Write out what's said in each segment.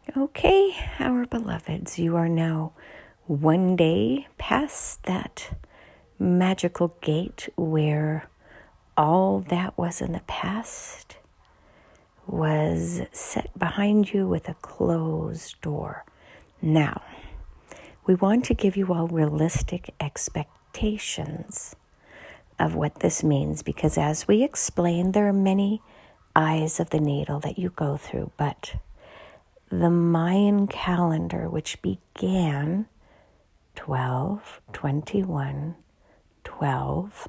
Okay, our beloveds, you are now one day past that magical gate where all that was in the past was set behind you with a closed door. Now, we want to give you all realistic expectations of what this means, because as we explained, there are many eyes of the needle that you go through, but the Mayan calendar, which began 12/21/12,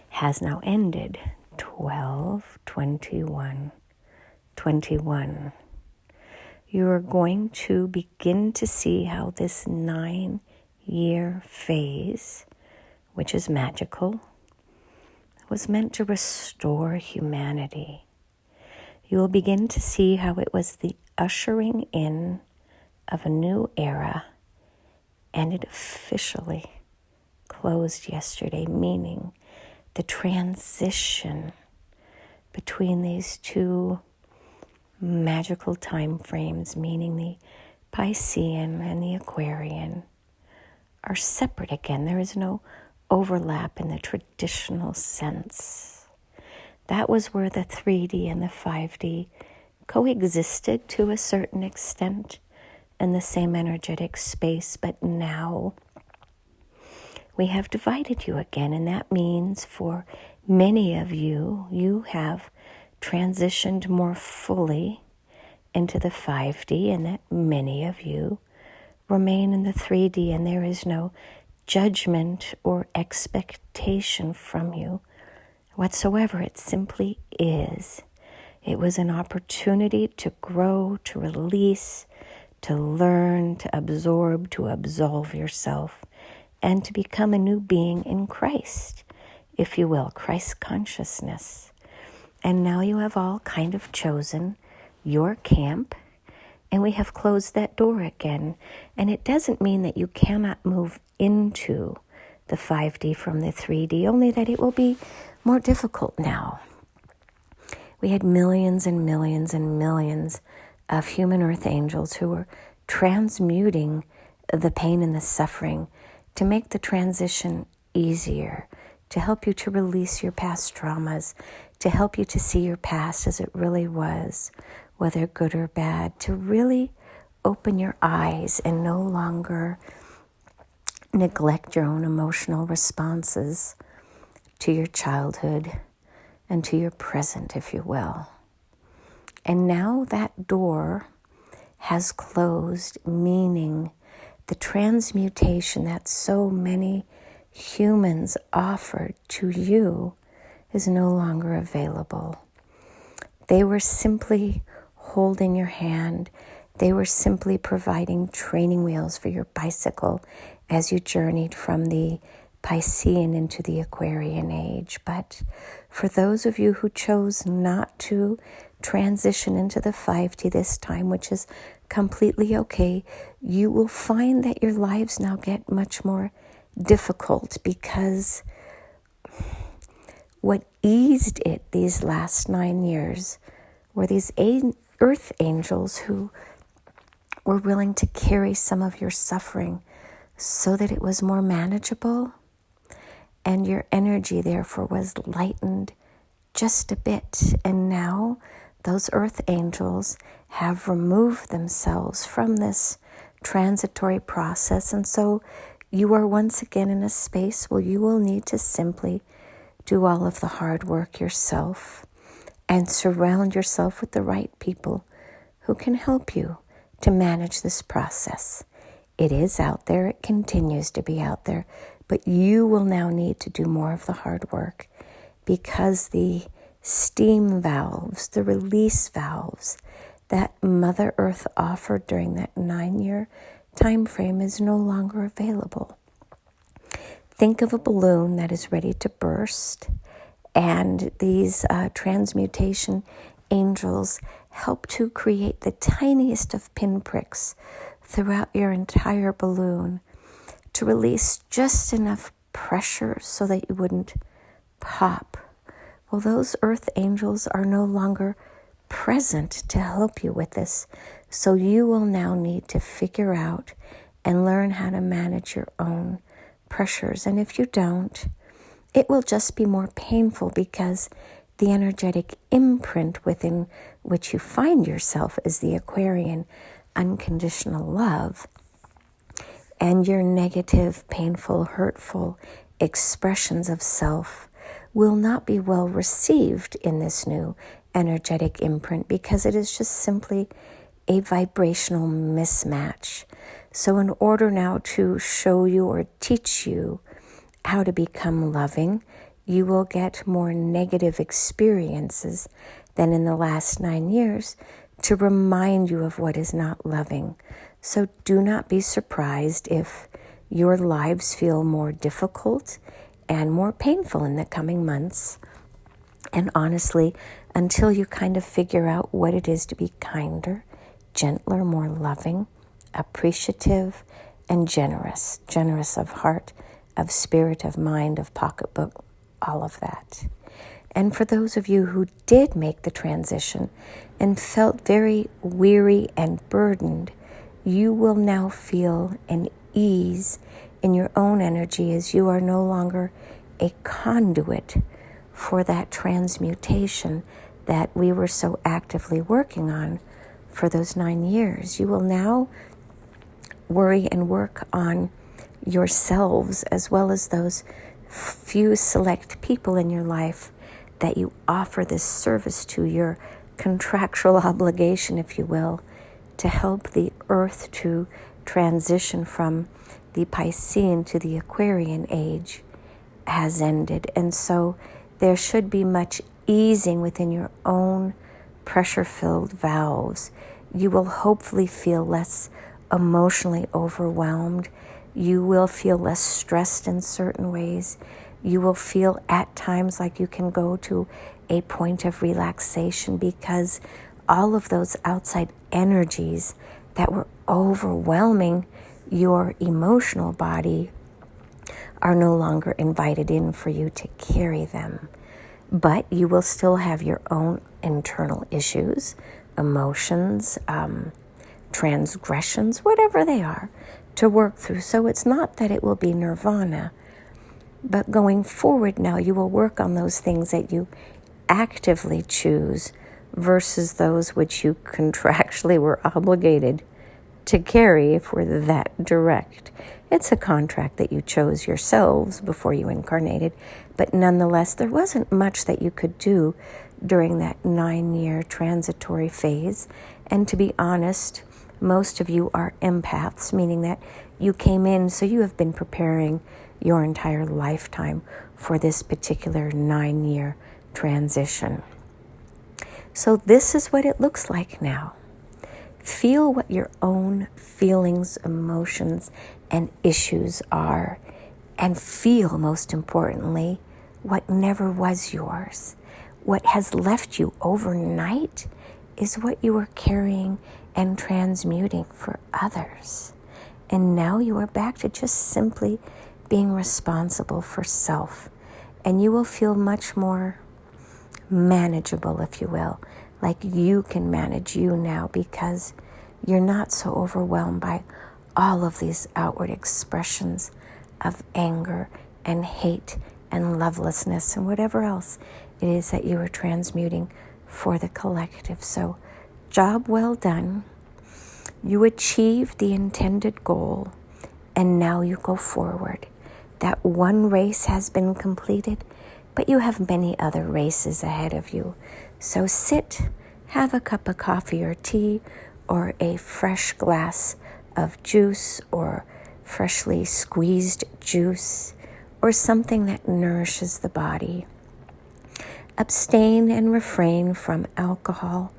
has now ended 12/21/21. You are going to begin to see how this 9-year phase, which is magical, was meant to restore humanity. You will begin to see how it was the ushering in of a new era, and it officially closed yesterday, meaning the transition between these two magical time frames, meaning the Piscean and the Aquarian, are separate again. There is no overlap in the traditional sense. That was where the 3D and the 5D coexisted to a certain extent in the same energetic space, but now we have divided you again, and that means for many of you, you have transitioned more fully into the 5D, and that many of you remain in the 3D, and there is no judgment or expectation from you whatsoever. It simply is. It was an opportunity to grow, to release, to learn, to absorb, to absolve yourself, and to become a new being in Christ, if you will, Christ consciousness. And now you have all kind of chosen your camp, and we have closed that door again. And it doesn't mean that you cannot move into the 5D from the 3D, only that it will be more difficult now. We had millions and millions and millions of human earth angels who were transmuting the pain and the suffering to make the transition easier, to help you to release your past traumas, to help you to see your past as it really was, whether good or bad, to really open your eyes and no longer neglect your own emotional responses to your childhood and to your present, if you will. And now that door has closed, meaning the transmutation that so many humans offered to you is no longer available. They were simply holding your hand. They were simply providing training wheels for your bicycle as you journeyed from the Piscean into the Aquarian age. But for those of you who chose not to transition into the 5D this time, which is completely okay, you will find that your lives now get much more difficult, because what eased it these last 9 years were these earth angels who were willing to carry some of your suffering so that it was more manageable, and your energy therefore was lightened just a bit. And now those earth angels have removed themselves from this transitory process, and so you are once again in a space where you will need to simply do all of the hard work yourself and surround yourself with the right people who can help you to manage this process. It is out there, it continues to be out there, but you will now need to do more of the hard work, because the steam valves, the release valves that Mother Earth offered during that 9-year time frame is no longer available. Think of a balloon that is ready to burst, and these transmutation angels help to create the tiniest of pinpricks throughout your entire balloon to release just enough pressure so that you wouldn't pop. Well, those earth angels are no longer present to help you with this. So you will now need to figure out and learn how to manage your own pressures. And if you don't, it will just be more painful because the energetic imprint within which you find yourself is the Aquarian unconditional love. And your negative, painful, hurtful expressions of self will not be well received in this new energetic imprint because it is just simply a vibrational mismatch. So in order now to show you or teach you how to become loving, you will get more negative experiences than in the last 9 years to remind you of what is not loving. So do not be surprised if your lives feel more difficult and more painful in the coming months. And honestly, until you kind of figure out what it is to be kinder, gentler, more loving, appreciative, and generous of heart, of spirit, of mind, of pocketbook, all of that. And for those of you who did make the transition and felt very weary and burdened, you will now feel an ease in your own energy as you are no longer a conduit for that transmutation that we were so actively working on for those 9 years. You will now worry and work on yourselves as well as those few select people in your life that you offer this service to, your contractual obligation, if you will, to help the earth to transition from the Piscean to the Aquarian age has ended. And so there should be much easing within your own pressure-filled valves. You will hopefully feel less emotionally overwhelmed. You will feel less stressed in certain ways. You will feel at times like you can go to a point of relaxation because all of those outside energies that were overwhelming your emotional body are no longer invited in for you to carry them. But you will still have your own internal issues, emotions, transgressions, whatever they are, to work through. So it's not that it will be nirvana, but going forward now you will work on those things that you actively choose versus those which you contractually were obligated to carry if we're that direct. It's a contract that you chose yourselves before you incarnated, but nonetheless, there wasn't much that you could do during that 9-year transitory phase. And to be honest, most of you are empaths, meaning that you came in, so you have been preparing your entire lifetime for this particular 9-year transition. So this is what it looks like now. Feel what your own feelings, emotions, and issues are, and feel, most importantly, what never was yours. What has left you overnight is what you are carrying and transmuting for others. And now you are back to just simply being responsible for self. And you will feel much more manageable, if you will, like you can manage you now because you're not so overwhelmed by all of these outward expressions of anger and hate and lovelessness and whatever else it is that you are transmuting for the collective. So, job well done. You achieved the intended goal, and now you go forward. That one race has been completed, but you have many other races ahead of you. So sit, have a cup of coffee or tea, or a fresh glass of juice, or freshly squeezed juice, or something that nourishes the body. Abstain and refrain from alcohol,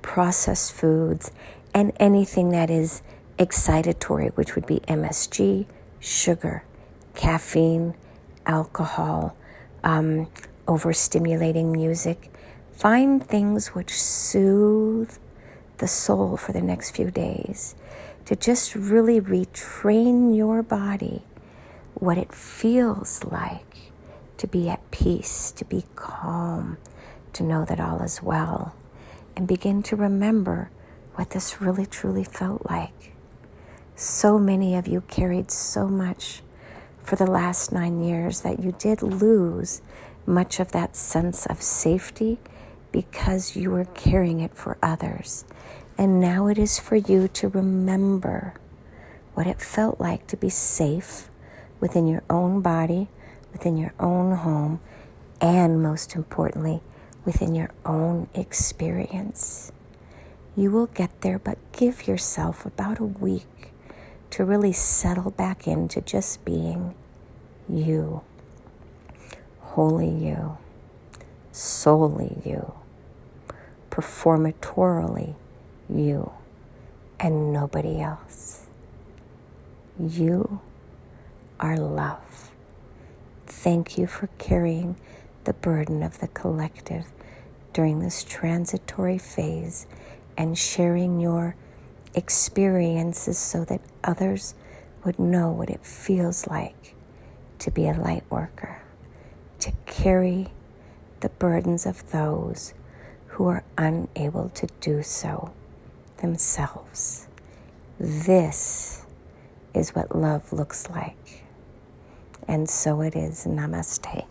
processed foods, and anything that is excitatory, which would be MSG, sugar, caffeine, alcohol, overstimulating music. Find things which soothe the soul for the next few days to just really retrain your body what it feels like to be at peace, to be calm, to know that all is well. and begin to remember what this really truly felt like. So many of you carried so much for the last 9 years that you did lose much of that sense of safety because you were carrying it for others. And now it is for you to remember what it felt like to be safe within your own body, within your own home, and most importantly, within your own experience. You will get there, but give yourself about a week to really settle back into just being you, wholly you, solely you, performatorily you, and nobody else. You are love. Thank you for carrying the burden of the collective during this transitory phase and sharing your experiences so that others would know what it feels like to be a light worker, to carry the burdens of those who are unable to do so themselves. This is what love looks like. And so it is. Namaste.